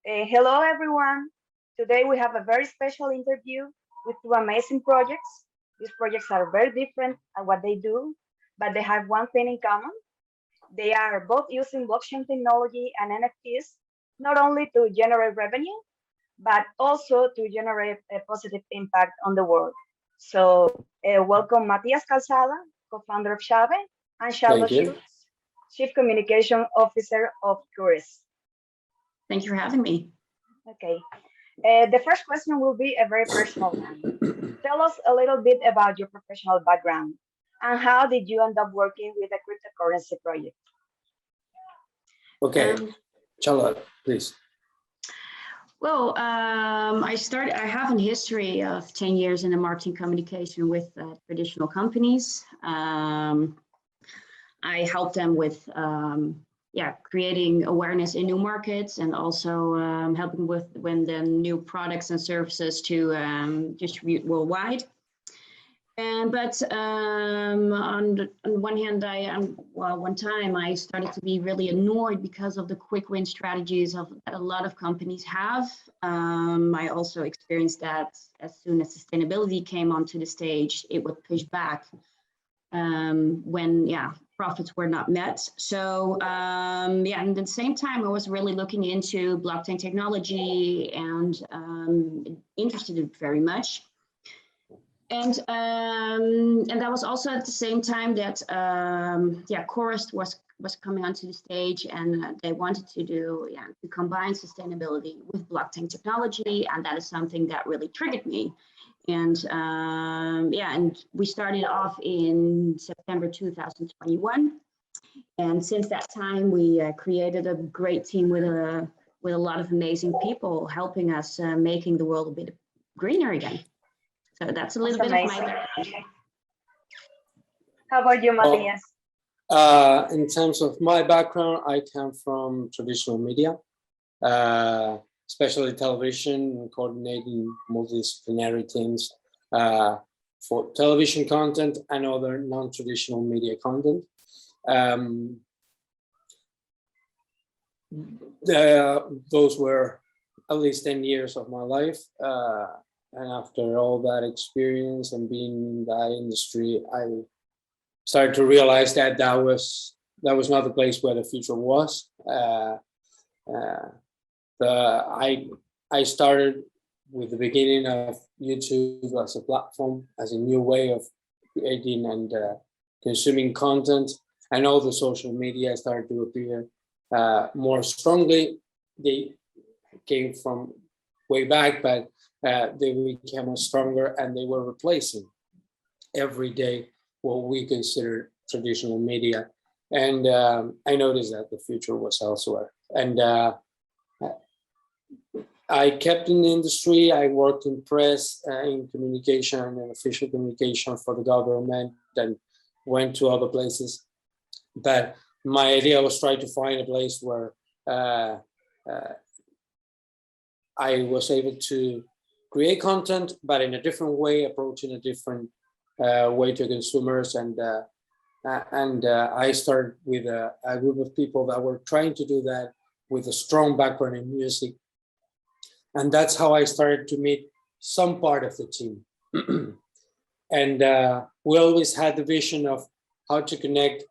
Hello, everyone. Today we have a very special interview with two amazing projects. These projects are very different at what they do, but they have one thing in common. They are both using blockchain technology and NFTs, not only to generate revenue, but also to generate a positive impact on the world. So, welcome Matias Calzada, co-founder of Xave, and Thank Charlotte you. Schultz, Chief Communication Officer of Coorest. Thank you for having me. Okay. The first question will be a very personal one. Tell us a little bit about your professional background and how did you end up working with a cryptocurrency project? Okay, Charlotte, please. Well, I have a history of 10 years in the marketing communication with traditional companies. I help them with creating awareness in new markets and also helping with when the new products and services to distribute worldwide. But on one hand, one time I started to be really annoyed because of the quick win strategies that a lot of companies have. I also experienced that as soon as sustainability came onto the stage, it would push back when profits were not met. So and at the same time, I was really looking into blockchain technology and interested in it very much. And that was also at the same time that Coorest was coming onto the stage, and they wanted to combine sustainability with blockchain technology, and that is something that really triggered me. And and we started off in September 2021, and since that time we created a great team with a lot of amazing people helping us making the world a bit greener again. So that's a little bit of my background. How about you, Matthias? In terms of my background, I come from traditional media, especially television, coordinating multidisciplinary teams for television content and other non-traditional media content. Those were at least 10 years of my life. And after all that experience and being in that industry, I started to realize that that was not the place where the future was. I started with the beginning of YouTube as a platform, as a new way of creating and consuming content, and all the social media started to appear more strongly. They came from way back, but they became stronger, and they were replacing every day what we consider traditional media. And I noticed that the future was elsewhere. And I kept in the industry. I worked in press, in communication and official communication for the government, and went to other places. But my idea was try to find a place where I was able to create content, but in a different way, approaching a different way to consumers. And I started with a group of people that were trying to do that with a strong background in music. And that's how I started to meet some part of the team. And we always had the vision of how to connect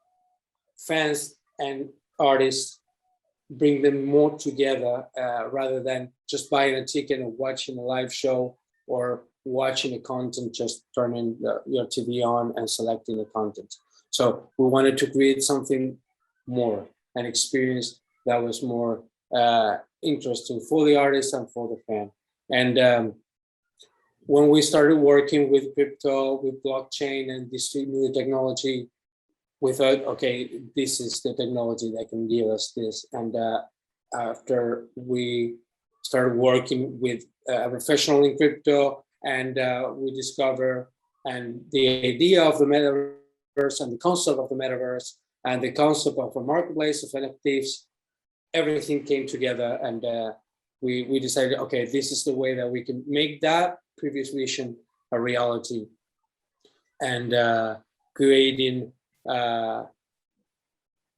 fans and artists, bring them more together rather than just buying a ticket and watching a live show or watching the content, just turning your TV on and selecting the content. So we wanted to create something more, an experience that was more interesting for the artist and for the fan. And when we started working with crypto, with blockchain and distributed technology, we thought, okay, this is the technology that can give us this. And after we started working with a professional in crypto, and we discovered and the idea of the metaverse and the concept of the metaverse and the concept of a marketplace of NFTs, everything came together, and we decided, okay, this is the way that we can make that previous vision a reality, and creating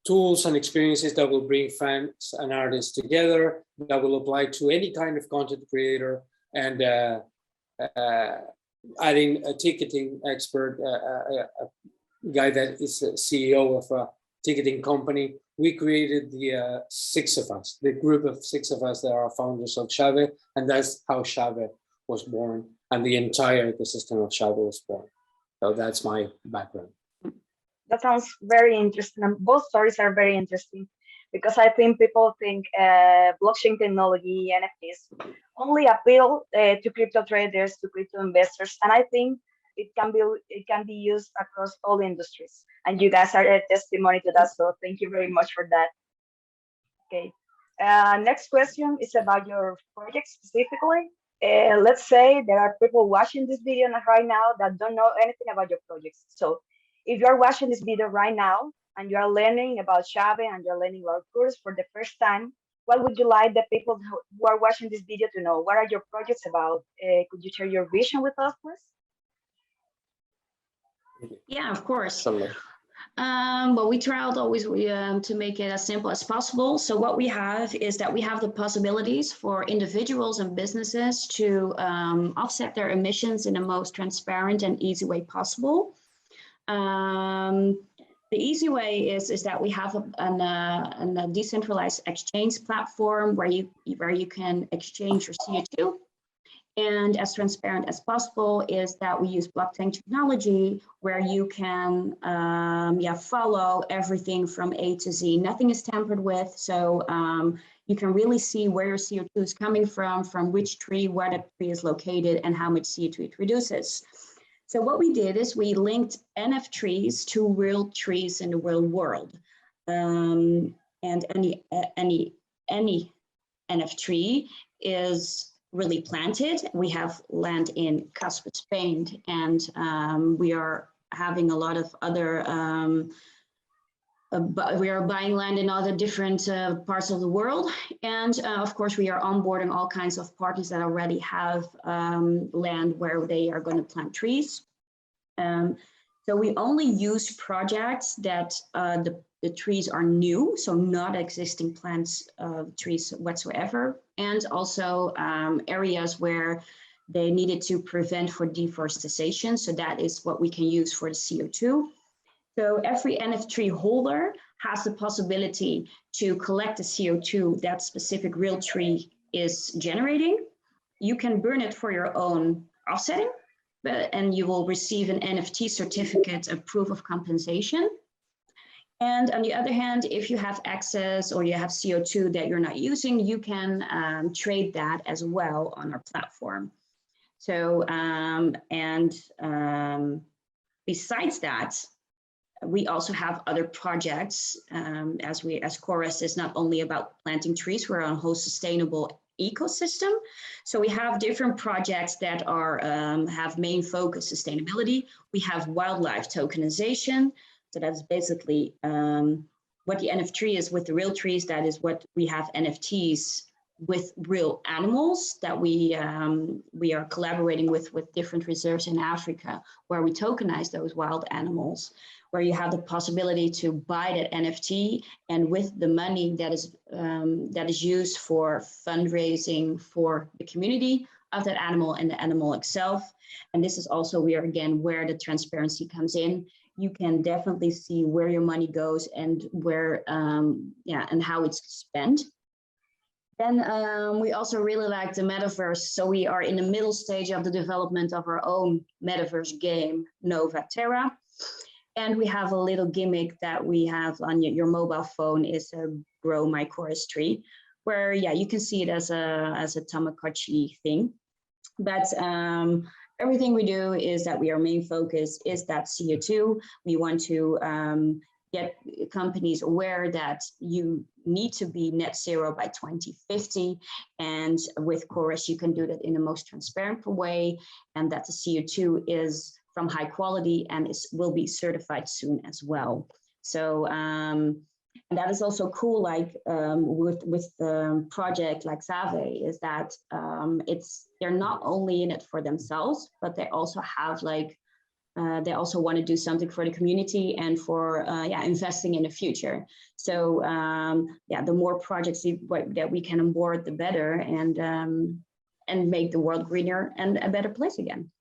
tools and experiences that will bring fans and artists together, that will apply to any kind of content creator, and adding a ticketing expert, a guy that is a CEO of a ticketing company. We created the 6 of us, the group of 6 of us that are founders of Xave, and that's how Xave was born, and the entire ecosystem of Xave was born. So that's my background. That sounds very interesting, and both stories are very interesting, because I think people think blockchain technology, NFTs, only appeal to crypto traders, to crypto investors, and I think it can be used across all industries. And you guys are a testimony to that, so thank you very much for that. Okay. Next question is about your project specifically. Let's say there are people watching this video right now that don't know anything about your projects. So if you're watching this video right now and you are learning about Xave and you're learning about Coorest for the first time, what would you like the people who are watching this video to know? What are your projects about? Could you share your vision with us, please? Yeah, of course. Well, we tried always to make it as simple as possible. So what we have is that we have the possibilities for individuals and businesses to offset their emissions in the most transparent and easy way possible. The easy way is that we have a decentralized exchange platform where you can exchange your CO2. And as transparent as possible is that we use blockchain technology where you can follow everything from A to Z. Nothing is tampered with, so you can really see where your CO2 is coming from which tree, where the tree is located, and how much CO2 it reduces. So what we did is we linked NFTrees to real trees in the real world. And any NFtree is really planted. We have land in Casper, Spain, and we are having a lot of other, we are buying land in other different parts of the world. And of course, we are onboarding all kinds of parties that already have land where they are going to plant trees. So we only use projects that the trees are new, so not existing plants, trees whatsoever, and also areas where they needed to prevent for deforestation. So that is what we can use for the CO2. So every NFT holder has the possibility to collect the CO2 that specific real tree is generating. You can burn it for your own offsetting, and you will receive an NFT certificate, a proof of compensation. And on the other hand, if you have access or you have CO2 that you're not using, you can trade that as well on our platform. So, besides that, we also have other projects as Coorest is not only about planting trees, we're on a whole sustainable ecosystem. So we have different projects that are have main focus sustainability. We have wildlife tokenization. So that's basically what the NFT is with the real trees. That is what we have NFTs with real animals that we are collaborating with different reserves in Africa, where we tokenize those wild animals, where you have the possibility to buy that NFT, and with the money that is used for fundraising for the community of that animal and the animal itself. And this is also where the transparency comes in. You can definitely see where your money goes and where, and how it's spent. Then we also really like the metaverse. So we are in the middle stage of the development of our own metaverse game, Nova Terra. And we have a little gimmick that we have on your mobile phone is a Grow My Coorest tree, where you can see it as a Tamagotchi thing. But everything we do is that our main focus is that CO2. We want to get companies aware that you need to be net zero by 2050. And with Coorest, you can do that in the most transparent way, and that the CO2 is from high quality and will be certified soon as well. So, and that is also cool, like with the project like Xave, is that they're not only in it for themselves, but they also have like they also want to do something for the community and for investing in the future. So the more projects that we can onboard, the better, and make the world greener and a better place again.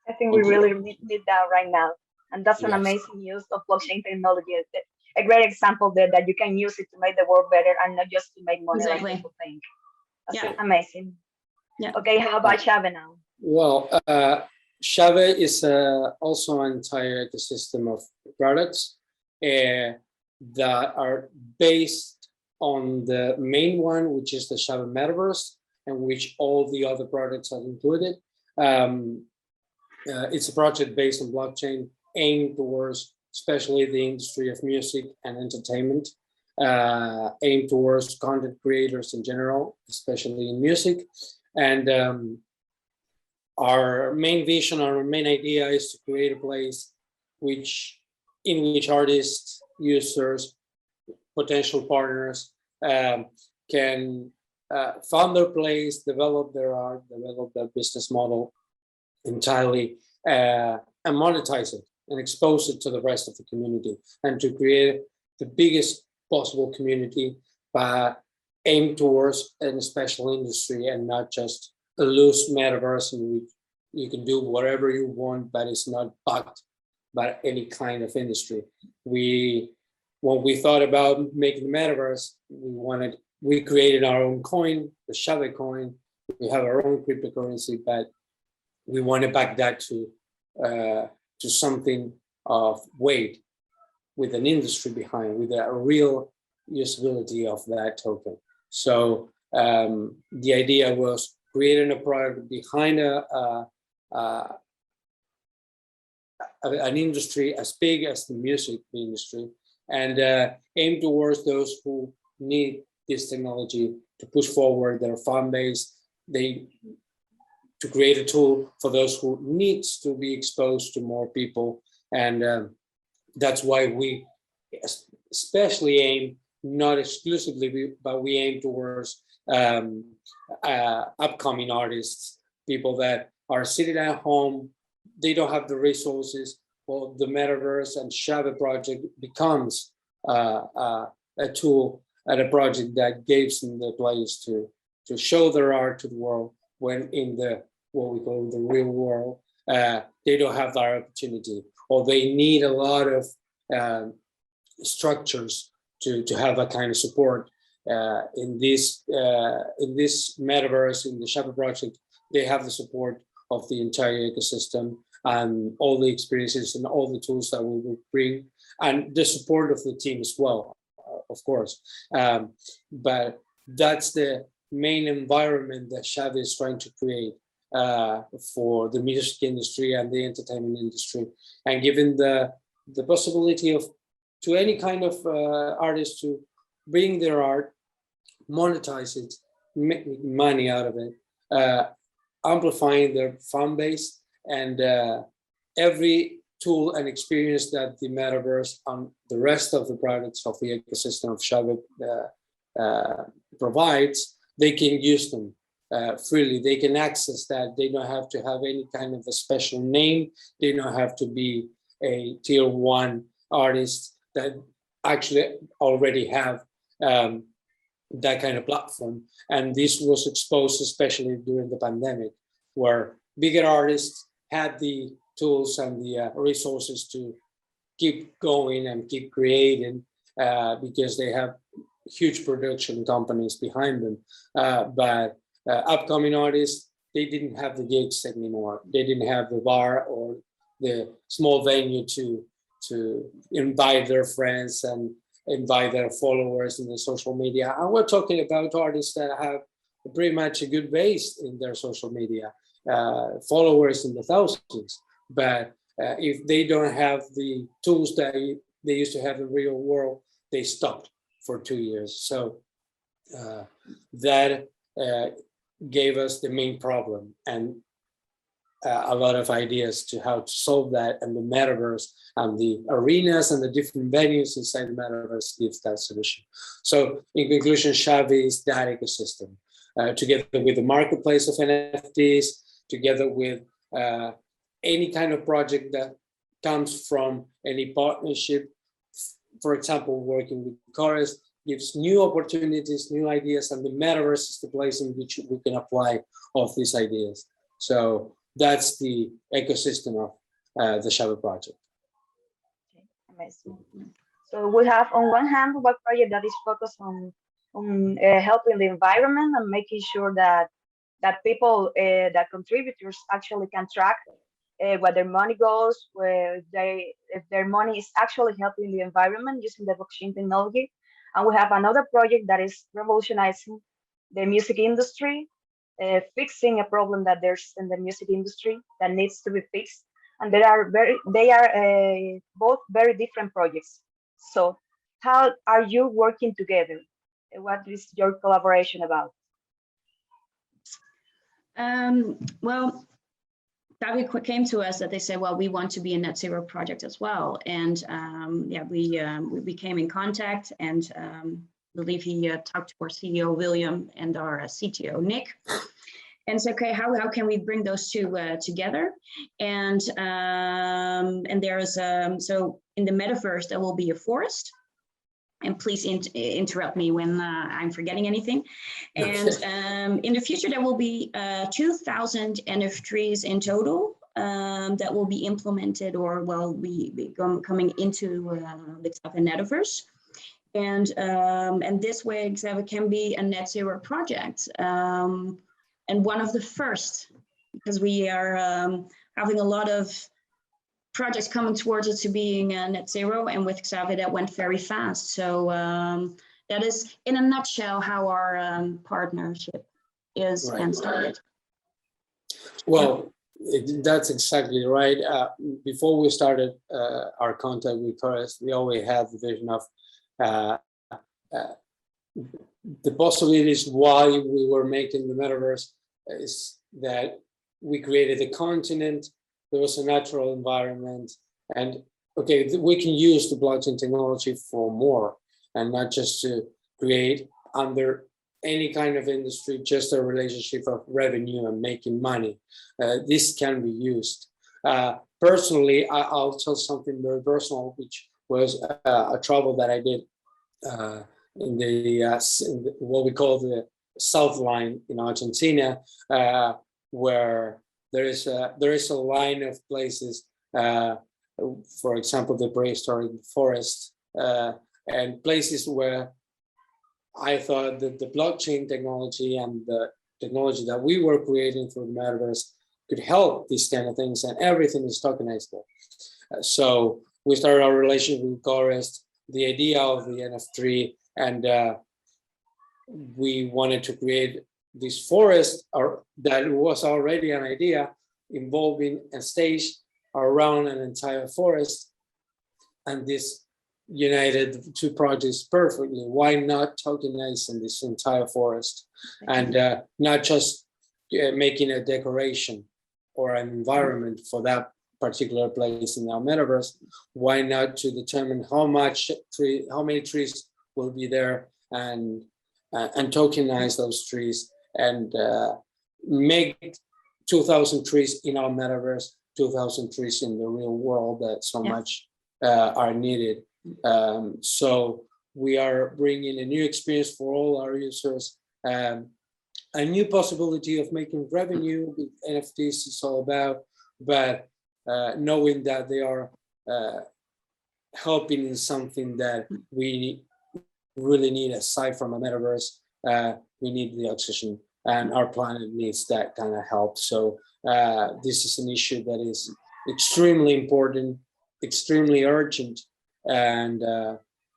I think we really need that right now. And that's an Yes. amazing use of blockchain technology. A great example there that you can use it to make the world better and not just to make money Exactly. like people think. That's Yeah. amazing. Yeah. Okay, how about Xave now? Well, Xave is also an entire ecosystem of products that are based on the main one, which is the Xave metaverse, and which all the other products are included. It's a project based on blockchain aimed towards especially the industry of music and entertainment, aimed towards content creators in general, especially in music. And our main vision, our main idea is to create a place in which artists, users, potential partners can found their place, develop their art, develop their business model entirely, and monetize it and expose it to the rest of the community, and to create the biggest possible community, but aim towards a special industry and not just a loose metaverse in which you can do whatever you want, but it's not backed by any kind of industry. When we thought about making the metaverse, we created our own coin, the Xave coin. We have our own cryptocurrency, but we want to back that to something of weight, with an industry behind, with a real usability of that token. So the idea was creating a product behind an industry as big as the music industry, and aim towards those who need this technology to push forward their fan base. To create a tool for those who needs to be exposed to more people. And that's why we especially aim, not exclusively, but we aim towards upcoming artists, people that are sitting at home, they don't have the resources. Well, the metaverse and Xave project becomes a tool and a project that gives them the place to show their art to the world, when in the what we call the real world, they don't have that opportunity, or they need a lot of structures to have that kind of support. In this metaverse, in the Xave project, they have the support of the entire ecosystem and all the experiences and all the tools that we will bring, and the support of the team as well, of course. But that's the main environment that Xave is trying to create for the music industry and the entertainment industry, and giving the possibility to any kind of artist to bring their art, monetize it, make money out of it, amplifying their fan base, and every tool and experience that the metaverse and the rest of the products of the ecosystem of Xave provides, they can use them freely. They can access that. They don't have to have any kind of a special name. They don't have to be a tier 1 artist that actually already have that kind of platform. And this was exposed especially during the pandemic, where bigger artists had the tools and the resources to keep going and keep creating because they have huge production companies behind them. But upcoming artists, they didn't have the gigs anymore. They didn't have the bar or the small venue to invite their friends and invite their followers in the social media. And we're talking about artists that have pretty much a good base in their social media, followers in the thousands. But if they don't have the tools that they used to have in the real world, they stopped for 2 years. So that gave us the main problem, and a lot of ideas to how to solve that, and the metaverse and the arenas and the different venues inside the metaverse gives that solution. So in conclusion, Xave is that ecosystem, together with the marketplace of NFTs, together with any kind of project that comes from any partnership. For example, working with Coorest gives new opportunities, new ideas, and the metaverse is the place in which we can apply all of these ideas. So that's the ecosystem of the Xave project. Okay, amazing. So we have on one hand one project that is focused on helping the environment and making sure that people, that contributors actually can track where their money goes, if their money is actually helping the environment using the blockchain technology. And we have another project that is revolutionizing the music industry, fixing a problem that there's in the music industry that needs to be fixed. And they are both very different projects. So how are you working together? What is your collaboration about? Well, Xave came to us that they said, well, we want to be a net zero project as well. And yeah, we became in contact, and believe he talked to our CEO, William, and our CTO, Nick. And said, okay, how can we bring those two together? And there is, so in the metaverse, there will be a forest. And please interrupt me when I'm forgetting anything. And in the future, there will be 2,000 NFTrees in total that will be implemented or will be coming into the Xave metaverse. And this way, Xave can be a net zero project. And one of the first, because we are having a lot of projects coming towards it to being net zero, and with Xave that went very fast. So that is in a nutshell how our partnership is and started. Well, that's exactly right. Before we started our contact with Coorest, we always had the vision of the possibilities why we were making the metaverse is that we created a continent. There was a natural environment, and okay, we can use the blockchain technology for more, and not just to create under any kind of industry, just a relationship of revenue and making money. This can be used. Personally, I'll tell something very personal, which was a travel that I did in the what we call the South Line in Argentina, where there is a line of places, for example, the prehistoric forest, and places where I thought that the blockchain technology and the technology that we were creating through the metaverse could help these kind of things, and everything is tokenized there. So we started our relationship with Coorest, the idea of the NFTree, and we wanted to create this forest, or that was already an idea, involving a stage around an entire forest, and this united the two projects perfectly. Why not tokenizing this entire forest, and not just making a decoration or an environment for that particular place in our metaverse? Why not to determine how many trees will be there, and tokenize those trees, and make 2,000 trees in our metaverse, 2,000 trees in the real world that so much are needed. So we are bringing a new experience for all our users, a new possibility of making revenue with NFTs is all about, but knowing that they are helping in something that we really need aside from a metaverse. We need the oxygen, and our planet needs that kind of help. So this is an issue that is extremely important, extremely urgent, and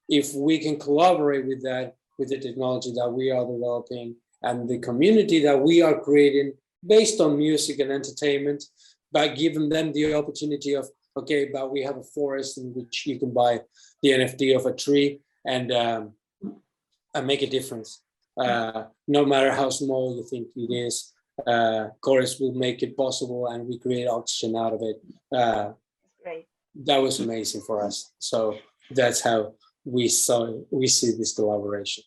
if we can collaborate with that, with the technology that we are developing and the community that we are creating based on music and entertainment, by giving them the opportunity of, okay, but we have a forest in which you can buy the NFT of a tree and make a difference. No matter how small you think it is, Coorest will make it possible, and we create oxygen out of it. Great. That was amazing for us. So that's how we see this collaboration.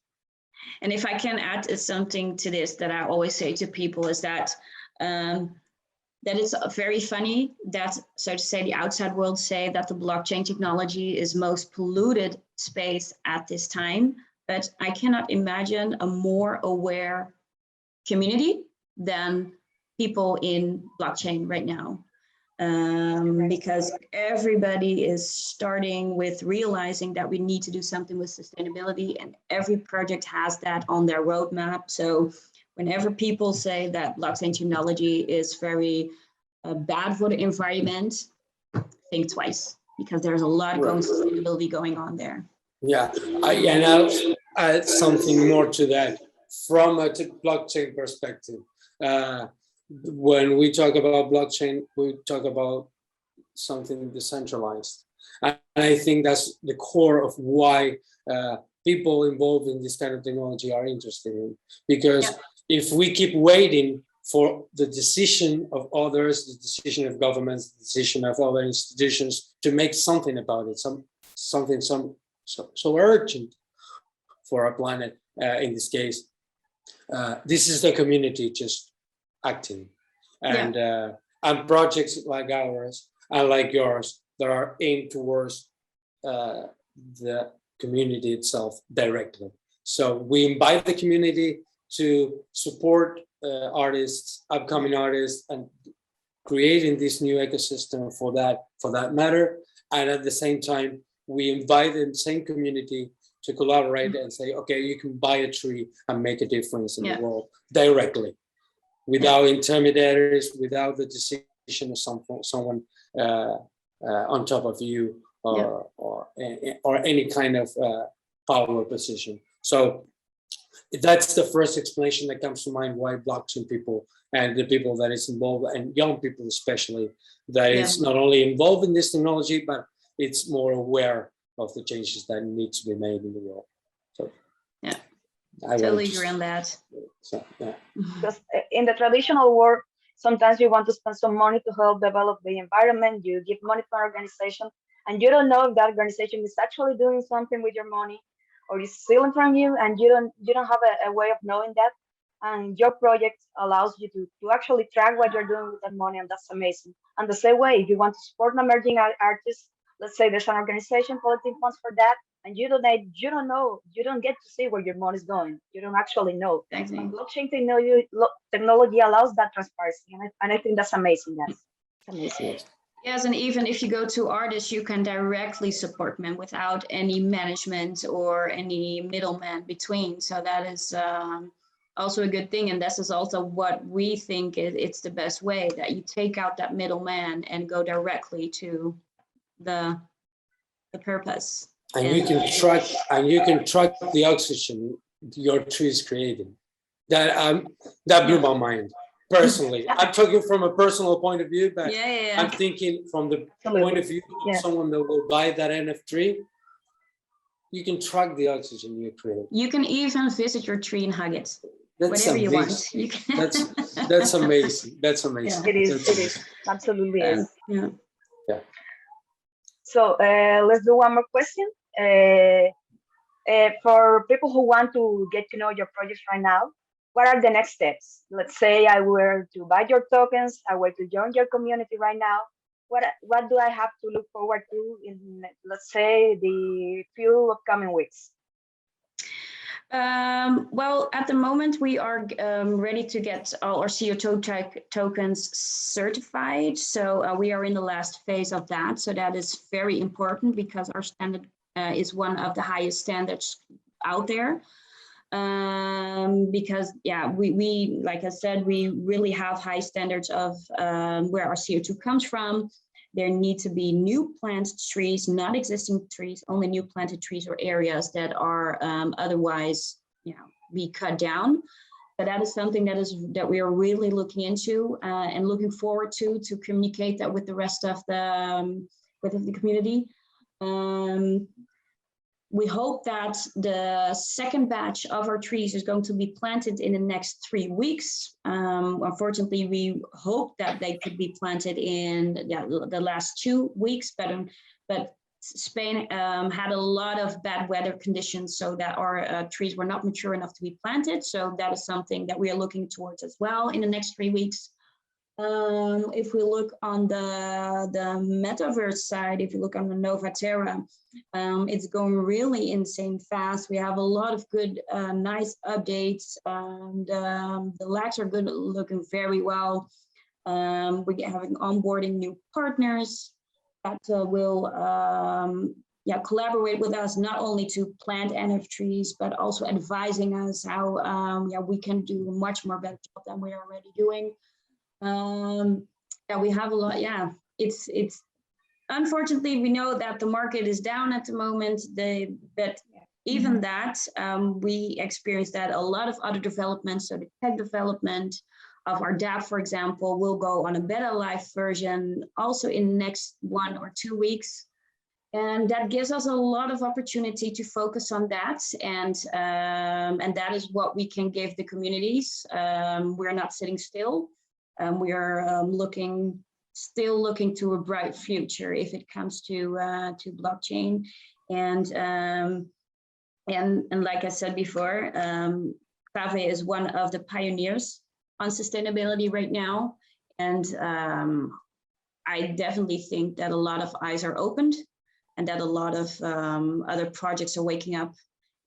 And if I can add something to this that I always say to people is that that it's very funny that, so to say, the outside world say that the blockchain technology is most polluted space at this time, but I cannot imagine a more aware community than people in blockchain right now. Because everybody is starting with realizing that we need to do something with sustainability, and every project has that on their roadmap. So whenever people say that blockchain technology is very bad for the environment, think twice, because there's a lot of sustainability going on there. Yeah, and I'll add something more to that from a blockchain perspective. When we talk about blockchain, we talk about something decentralized. And I think that's the core of why people involved in this kind of technology are interested in. Because if we keep waiting for the decision of others, the decision of governments, the decision of other institutions to make something about it, something so urgent for our planet, in this case, this is the community just acting, and projects like ours and like yours that are aimed towards the community itself directly. So we invite the community to support artists, upcoming artists, and creating this new ecosystem for that matter. And at the same time, we invite the same community to collaborate and say, okay, you can buy a tree and make a difference in the world directly, without intermediaries, without the decision of someone on top of you, or any kind of power position. So that's the first explanation that comes to mind why blockchain people and the people that is involved, and young people especially, that is not only involved in this technology, but it's more aware of the changes that need to be made in the world. So I totally agree on that. So, because in the traditional world, sometimes you want to spend some money to help develop the environment. You give money to an organization, and you don't know if that organization is actually doing something with your money, or is stealing from you, and you don't have a way of knowing that. And your project allows you to actually track what you're doing with that money, and that's amazing. And the same way, if you want to support an emerging artist, let's say there's an organization collecting funds for that, and you don't get to see where your money is going. You don't actually know. Exactly. And blockchain technology allows that transparency, and I think that's amazing. That's amazing. Yes, and even if you go to artists, you can directly support them without any management or any middleman between. So that is also a good thing, and this is also what we think it's the best way, that you take out that middleman and go directly to the purpose. And you can track the oxygen your tree is creating. That blew my mind personally. I'm talking from a personal point of view, but I'm thinking from the point of view of someone that will buy that NFTree. You can track the oxygen you create. You can even visit your tree and hug it. That's whatever amazing. You want. You can. That's amazing. That's amazing. It is. Absolutely is. Yeah. So let's do one more question. For people who want to get to know your projects right now, what are the next steps? Let's say I were to buy your tokens, I were to join your community right now. What do I have to look forward to in, let's say, the few upcoming weeks? Well, at the moment, we are ready to get all our CO2 tokens certified. So we are in the last phase of that. So that is very important, because our standard is one of the highest standards out there. Because we like I said, we really have high standards of where our CO2 comes from. There need to be new planted trees, not existing trees, only new planted trees or areas that are otherwise, be cut down. But that is something that we are really looking into and looking forward to communicate that with the rest of the community. We hope that the second batch of our trees is going to be planted in the next 3 weeks. Unfortunately, we hope that they could be planted in the last 2 weeks, but Spain had a lot of bad weather conditions, so that our trees were not mature enough to be planted. So that is something that we are looking towards as well in the next 3 weeks. If we look on the metaverse side, if you look on the Novaterra, it's going really insane fast. We have a lot of good, nice updates, and the labs are good, looking very well. We're having onboarding new partners that will collaborate with us, not only to plant NFTrees, but also advising us how we can do a much more better job than we're already doing. We have a lot. It's unfortunately, we know that the market is down at the moment. But even that, we experienced that a lot of other developments, so the tech development of our DApp, for example, will go on a beta live version also in the next 1 or 2 weeks. And that gives us a lot of opportunity to focus on that. And that is what we can give the communities. We're not sitting still. We are still looking to a bright future if it comes to blockchain. And like I said before, Xave is one of the pioneers on sustainability right now. And I definitely think that a lot of eyes are opened, and that a lot of other projects are waking up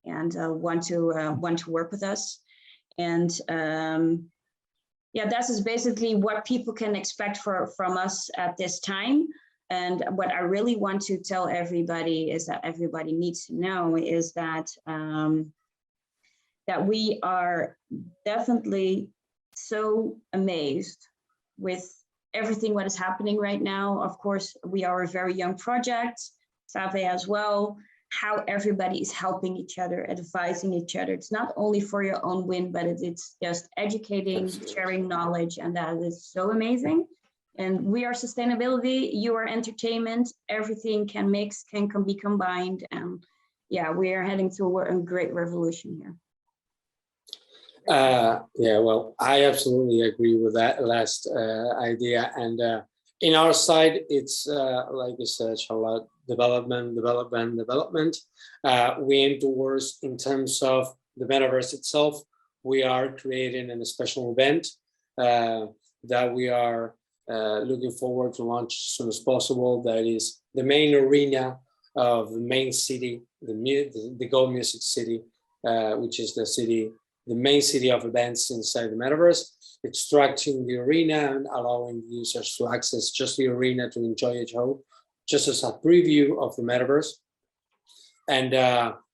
and want to work with us. And that is basically what people can expect from us at this time. And what I really want to tell everybody is that everybody needs to know is that that we are definitely so amazed with everything what is happening right now. Of course, we are a very young project, Xave as well, how everybody is helping each other, advising each other. It's not only for your own win, but it's just educating, sharing knowledge, and that is so amazing. And we are sustainability, you are entertainment, everything can mix, can be combined. And we are heading to a great revolution here. Well, I absolutely agree with that last idea. And in our side, it's like you said, Charlotte, development. We aim towards, in terms of the metaverse itself, we are creating a special event that we are looking forward to launch as soon as possible. That is the main arena of the main city, the Go Music City, which is the main city of events inside the metaverse. Extracting the arena and allowing users to access just the arena to enjoy it home, just as a preview of the metaverse, and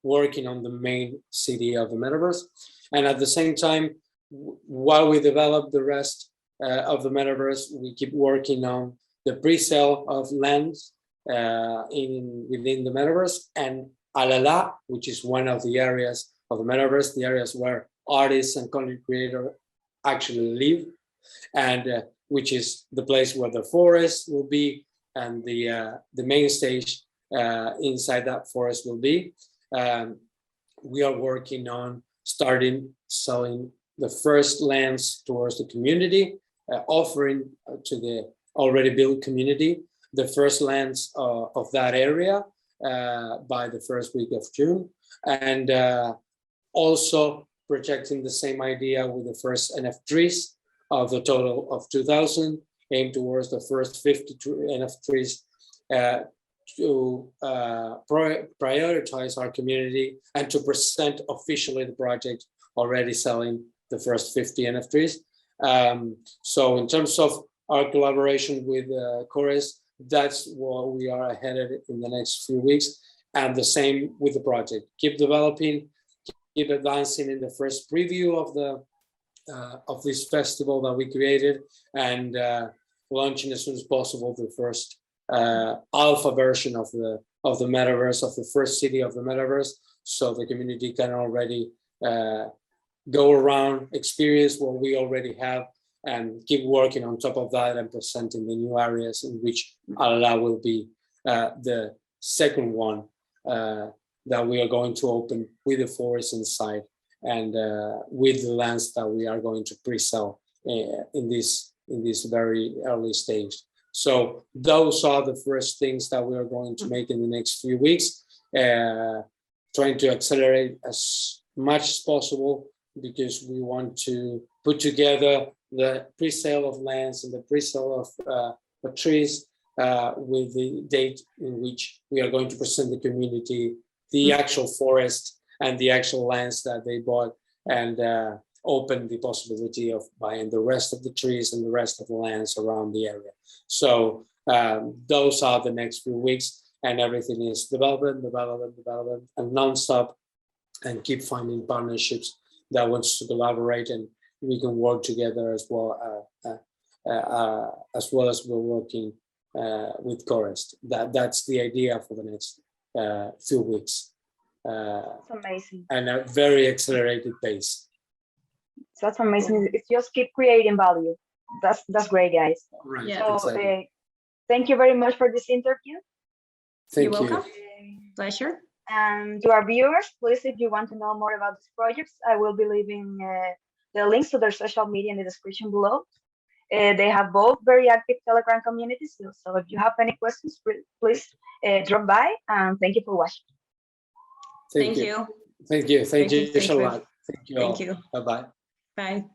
working on the main city of the metaverse. And at the same time, while we develop the rest of the metaverse, we keep working on the pre-sale of lands within the metaverse, and Alala, which is one of the areas of the metaverse, the areas where artists and content creators actually live, and which is the place where the forest will be, and the main stage inside that forest will be. We are working on starting selling the first lands towards the community, offering to the already built community the first lands of that area by the first week of June, and also projecting the same idea with the first NFTrees of the total of 2,000, aim towards the first 50 NFTrees to prioritize our community and to present officially the project already selling the first 50 NFTrees. So in terms of our collaboration with Coorest, that's what we are ahead of in the next few weeks, and the same with the project. Keep developing, keep advancing in the first preview of this festival that we created, and launching as soon as possible the first alpha version of the metaverse, of the first city of the metaverse, so the community can already go around, experience what we already have, and keep working on top of that and presenting the new areas in which Alala will be the second one that we are going to open with the forest inside, and with the lands that we are going to pre-sell in this very early stage. So those are the first things that we are going to make in the next few weeks, trying to accelerate as much as possible, because we want to put together the pre-sale of lands and the pre-sale of trees with the date in which we are going to present the community the actual forest and the actual lands that they bought, and open the possibility of buying the rest of the trees and the rest of the lands around the area. So those are the next few weeks, and everything is development, and nonstop, and keep finding partnerships that wants to collaborate, and we can work together as well as we're working with Coorest. That's the idea for the next few weeks. That's amazing. And a very accelerated pace. That's amazing. It's just keep creating value. That's great, guys. Right. Yeah. So Exactly. thank you very much for this interview. Thank You're you. welcome. Pleasure. And to our viewers, please, if you want to know more about these projects, I will be leaving the links to their social media in the description below. They have both very active Telegram communities. So if you have any questions, please drop by, and thank you for watching. Thank you. Thank you. Thank Thank you, you so Sigrid. much. Thank you. Thank all. you. Bye-bye. Bye.